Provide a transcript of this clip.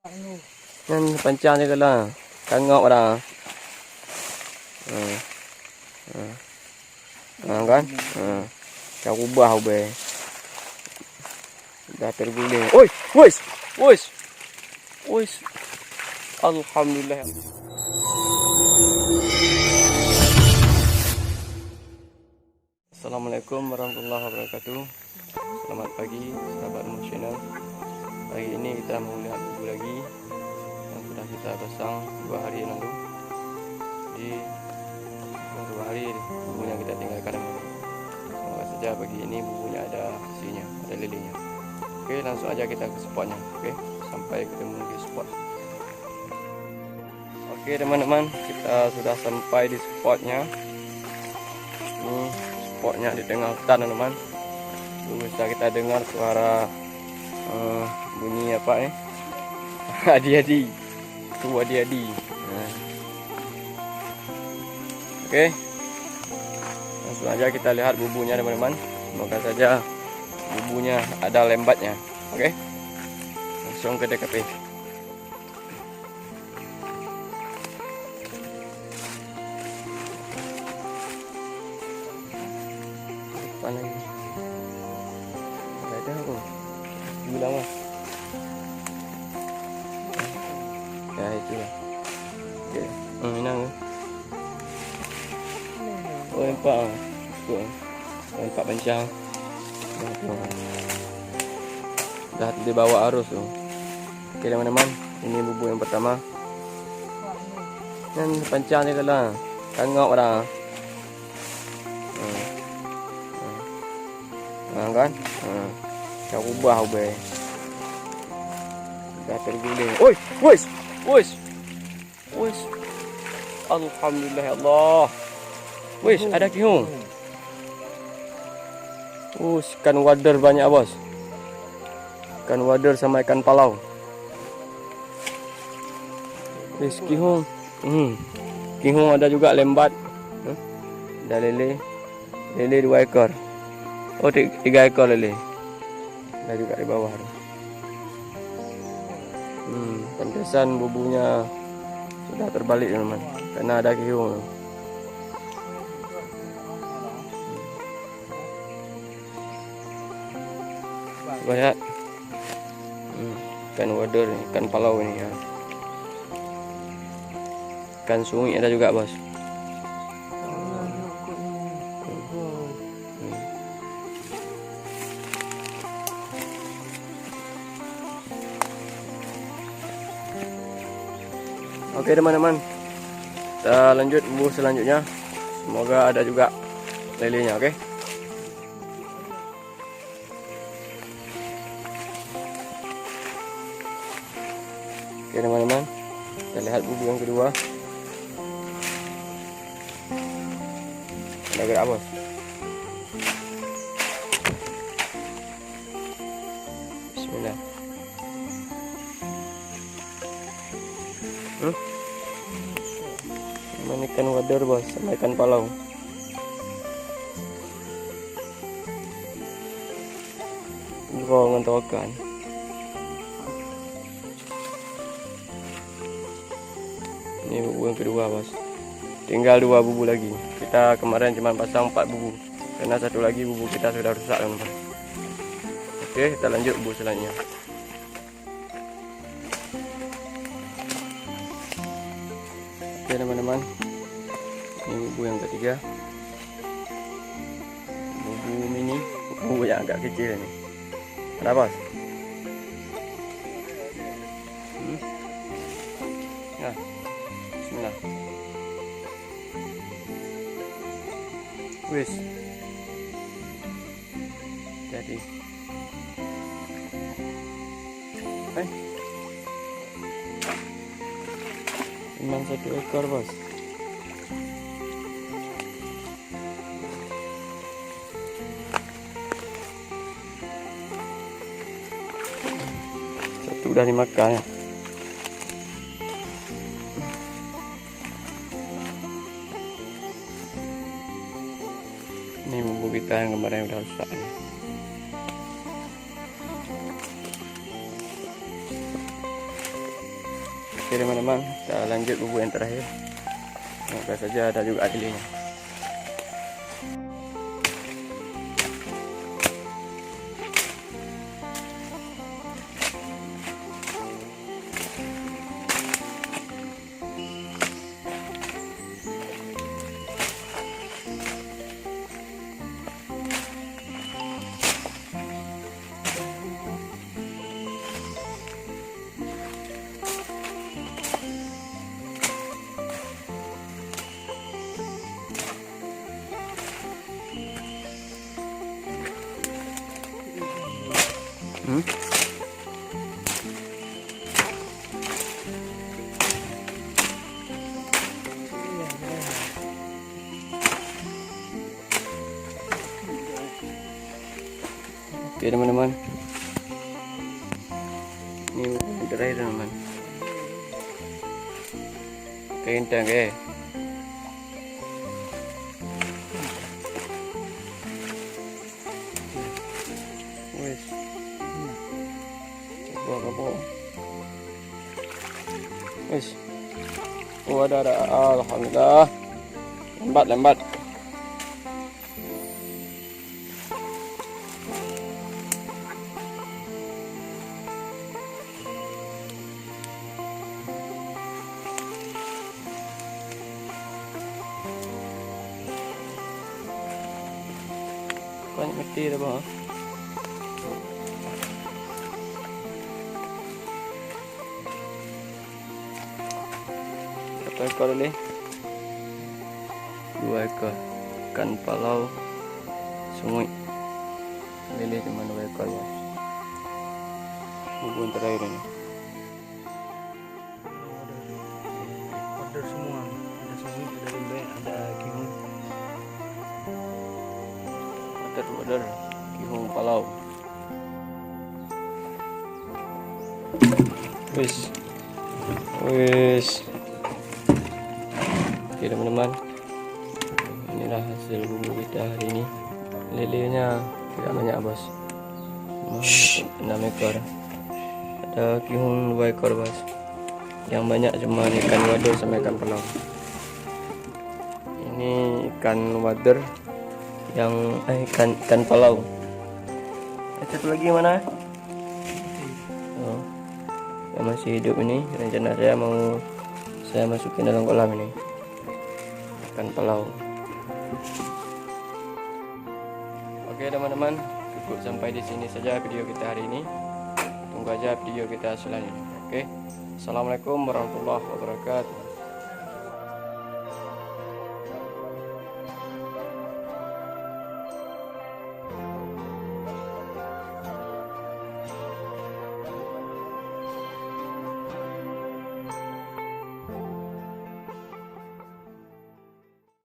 Kan pancang je lah. Tengok dah. Kan? Dah ubah ubah. Dah terguling. Oi, wis. Wis. Wis. Alhamdulillah. Assalamualaikum warahmatullahi wabarakatuh. Selamat pagi sahabat Rumah Channel. Hari ini kita mau lihat bubu lagi yang sudah kita pasang 2 hari yang lalu. Jadi 2 hari bubunya kita tinggalkan. Semoga saja pagi ini bubunya ada isinya, ada lilinya. Oke, langsung aja kita ke spotnya. Oke, sampai ketemu di spot. Oke teman-teman, kita sudah sampai di spotnya. Ini spotnya di tengah hutan teman-teman. Bisa kita dengar suara bunyi apa nih? Adi-adi. Itu adi-adi. Oke. Langsung aja kita lihat bubunya teman-teman. Semoga saja bubunya ada lembatnya. Oke. Langsung ke TKP. Apa lagi? Ada apa? Gula mah. Ya itu lah. Oke. Minang. Oh nampak. Nampak pancang. Dah dibawa arus tu. Oke teman-teman, ini bubu yang pertama. Kan pancang je lah. Tengok dah. Kan? Dah ubah ubah. Dah terguling. Oi, wis. Wis. Wis. Alhamdulillah ya Allah. Wis, ada kihung. Ikan wader banyak bos. Ikan wader sama ikan palau. Wis kihung. Kihung ada juga lembat. Ada lele. Lele 2 ekor. Oh 3 ekor lele. Ada juga di bawah. Pantesan bubunya sudah terbalik teman-teman. Karena ada kihung. Banyak ikan wader, ikan palau ini ya. Ikan sungai ada juga bos. Oke teman-teman, kita lanjut bubu selanjutnya. Semoga ada juga lelenya. Oke. Oke teman-teman, kita lihat bubu yang kedua. Ada gerak bos. Bismillah. Ini ikan wader bos, sama ikan palau. Dengan tokan. Ini bubu yang kedua bos. Tinggal 2 bubu lagi. Kita kemarin cuma pasang 4 bubu. Karena satu lagi bubu kita sudah rusak teman-teman. Oke, kita lanjut bubu selanjutnya. Oke teman-teman, ini bubu yang ketiga. Bubu mini. Bubu yang agak kecil ini. Ada bos? Nah, bismillah. Wis. Jadi. Memang 1 ekor bos. Satu udah dimakan ya. Ini bubu kita yang kemarin udah rusak. Oke teman-teman, kita lanjut bubuk yang terakhir. Semoga saja ada juga lilenya. Oke teman-teman, ini yang terakhir teman-teman. Keintang wes apa wes. Oh ada, alhamdulillah. Lembat. Banyak mati dah bang. Berapa ekor lele? 2 ekor ikan palau sungui lele cuma 2 ekor ya. Bubuk terakhir ini. Ada semua, ada sungui, ada lele, ada kihung. Wader kihung palau. Wis. Oke teman-teman, inilah hasil bumbu kita hari ini. Lelenya tidak banyak bos, 6 ekor. Ada kihung 2 ekor bos. Yang banyak cuma ikan wader sama ikan palau. Ini ikan wader, yang ikan palau. Satu lagi mana? Oh, yang masih hidup ini. Rencana saya mau saya masukin dalam kolam ini, ikan palau. Oke teman-teman, cukup sampai di sini saja video kita hari ini. Tunggu aja video kita selanjutnya. Oke, assalamualaikum warahmatullahi wabarakatuh.